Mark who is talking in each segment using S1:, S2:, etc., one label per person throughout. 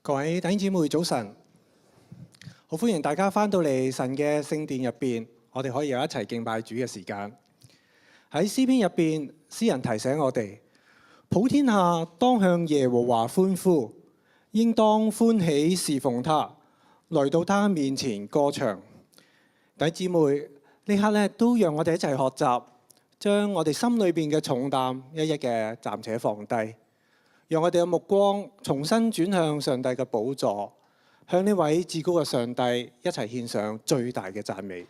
S1: 各位弟兄姊妹早晨，好歡迎大家翻到嚟神嘅聖殿入邊，我哋可以有一齊敬拜主嘅時間。喺詩篇入邊，詩人提醒我哋，普天下當向耶和華歡呼，應當歡喜侍奉他，來到他面前歌唱。弟兄姊妹，呢刻咧都讓我哋一齊學習，將我哋心裏邊嘅重擔一一嘅暫且放低，讓我哋嘅目光重新轉向上帝嘅寶座，向呢位至高嘅上帝一齊獻上最大嘅讚美。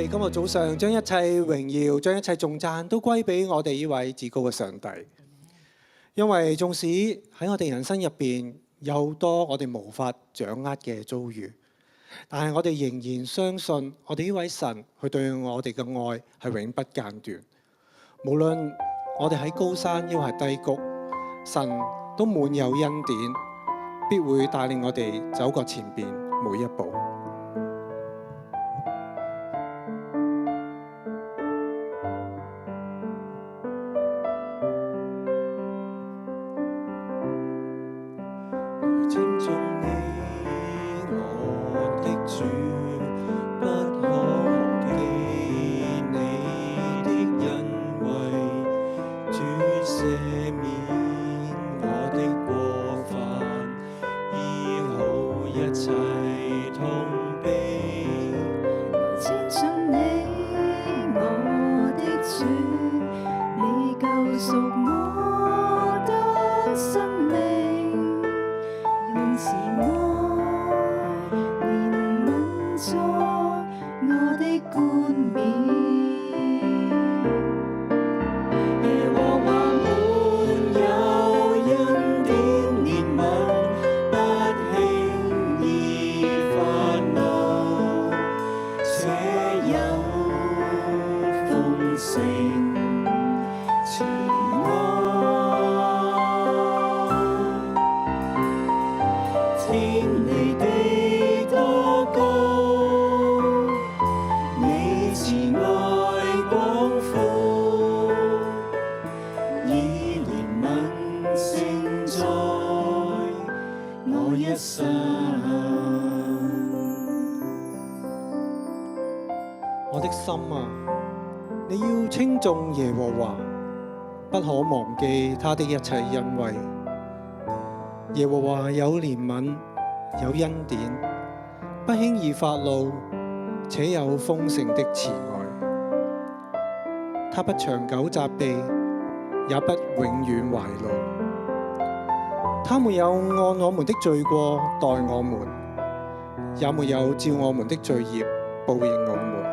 S1: 今日早上將一切榮耀、將一切頌讚都歸俾我哋呢位至高嘅上帝，因為縱使喺我哋人生入邊有多我哋無法掌握嘅遭遇，但係我哋仍然相信我哋呢位神佢對我哋嘅愛係永不間斷。無論我哋喺高山抑或係低谷，神都滿有恩典，必會帶領我哋走過前邊每一步。
S2: 一切痛悲。
S1: 我的心啊，你要稱頌耶和華，不可忘記他的一切恩惠。耶和華有憐憫，有恩典，不輕易發怒，且有豐盛的慈愛。他不長久責備，也不永遠懷怒。他沒有按我們的罪過待我們，也沒有照我們的罪孽報應我們。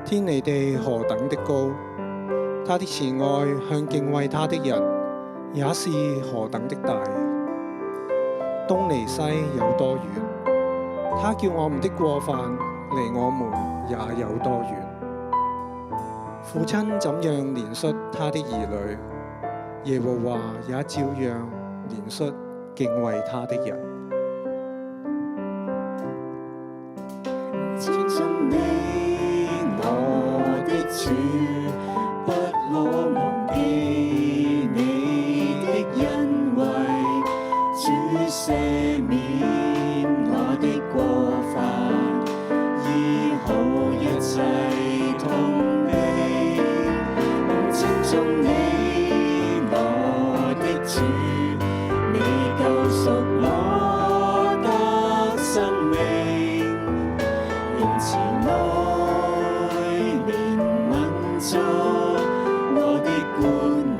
S1: 天離地何等的高，他的慈愛向敬畏他的人也是何等的大。東離西有多遠，他叫我們的過犯離我們也有多遠。父親怎樣憐恤他的兒女，耶和華也照樣憐恤敬畏他的人。
S2: 稱頌你，我的主，不可忘記你的恩惠。主赦免我的過犯，醫好一切痛悲。稱頌你，我的主，你救贖我得生命，用慈愛憐憫作我的冠冕。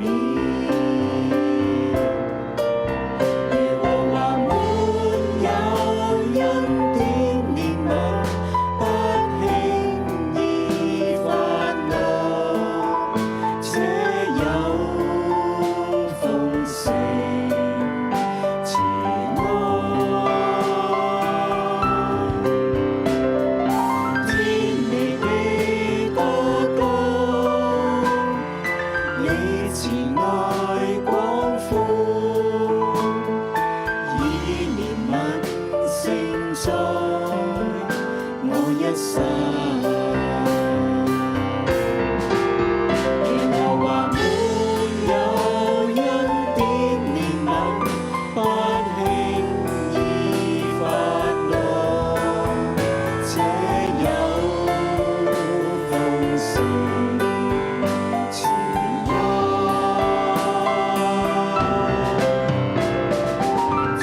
S2: 耶和華滿有恩典憐憫，不輕易發怒，且有豐盛慈愛。天離地多高，你慈愛廣闊，以憐憫盛載我一生。耶和華滿有恩典憐憫，不輕易發怒，且有豐盛慈愛。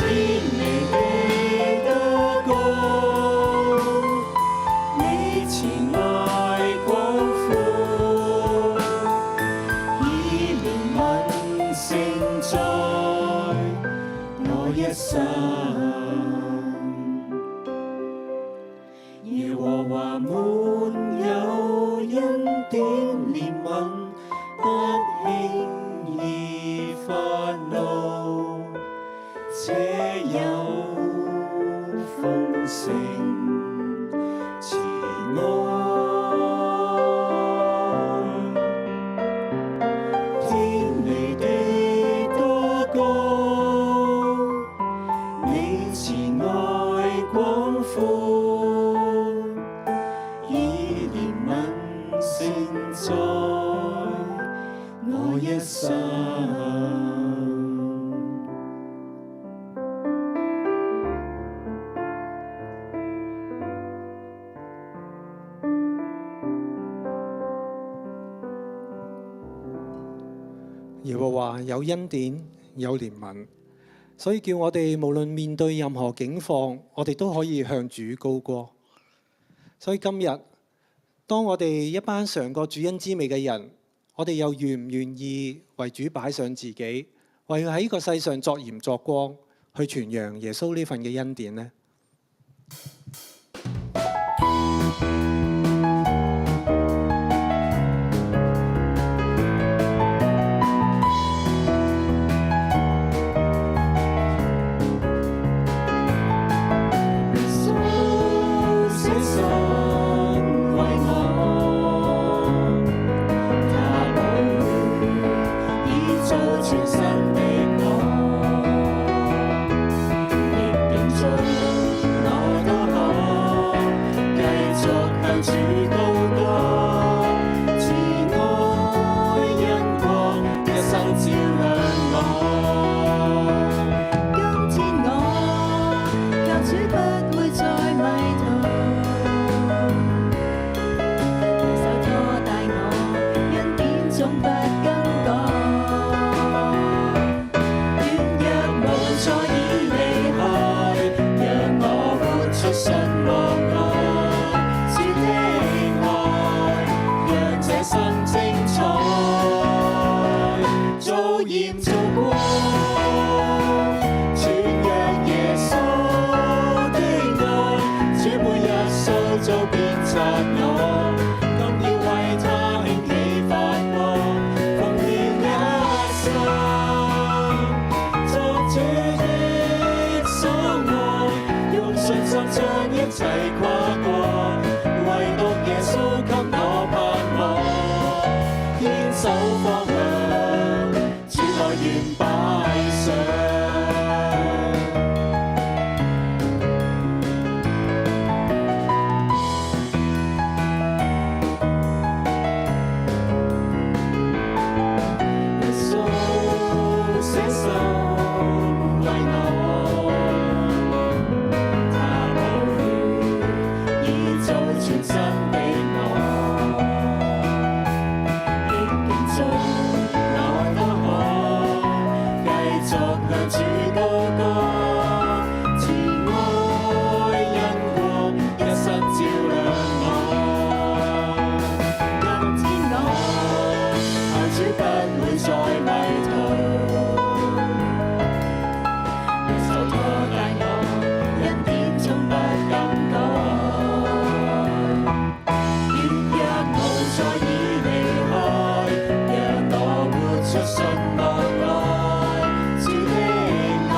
S2: 天離地多高，你慈愛廣闊，以憐憫盛載我一生。耶和華滿有恩典憐憫，不輕易發怒，且有豐盛慈愛。天離地多高，你慈愛廣闊，以憐憫盛載我一生。
S1: 耶和華有恩典，有憐憫，所以叫我哋無論面對任何境況，我哋都可以向主高歌。所以今日，當我哋一班嘗過主恩滋味嘅人，我哋又願唔願意為主擺上自己，為佢喺呢個世上作鹽作光，去傳揚耶穌呢份嘅恩典呢？
S2: 全信望愛，主的愛，讓這生精彩。做鹽做光，傳揚耶穌的愛，主每日塑造變拆我，更要為他興起發光，奉獻一生，作主的所愛，用信心將一切跨過，唯獨耶穌給我盼望，堅守方向，主愛願擺上。耶穌捨生為我，他寶血已做全新的我，逆境中我都可繼續向主高歌，慈愛恩光一生照亮我。今天我靠主不會再迷途，手拖帶我，恩典從不更改。軟弱無再已離開，讓我活出信望愛，主的愛，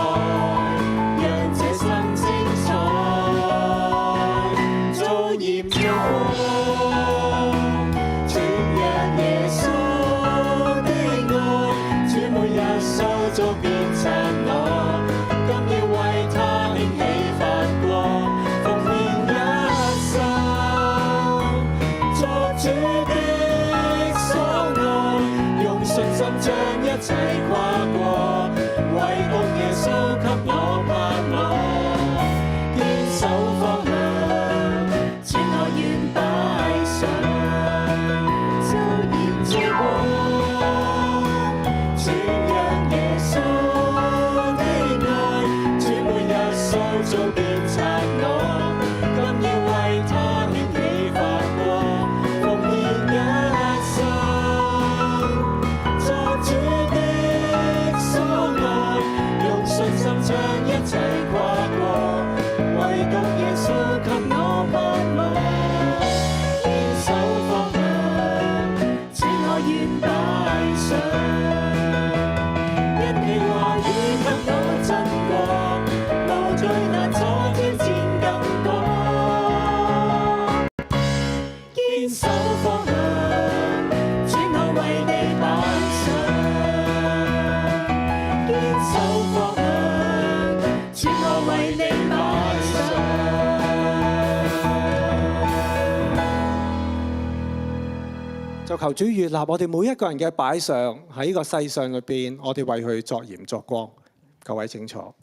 S2: 讓這生精彩。做鹽做光，傳揚耶穌的愛，主每日塑造變拆我，更要為他興起發光，奉獻一生，作主的所愛，用信心將一切跨過，唯獨耶穌給我盼望，堅守方向，主愛願擺上。做鹽做光，傳揚耶穌的愛，主每日塑造變拆我，更要為他興起發光，奉獻一生，作主的所愛，用信心將一切跨過，唯獨耶穌給我盼望，堅守方向，主愛願擺上。因你話語給我真光，無罪難阻挑戰更多。堅守方向，主我為你擺上。堅守方向，主我為你擺上。
S1: 就求主悅納我哋每一個人嘅擺上，喺呢個世上裏邊，我哋為佢作鹽作光。各位請坐。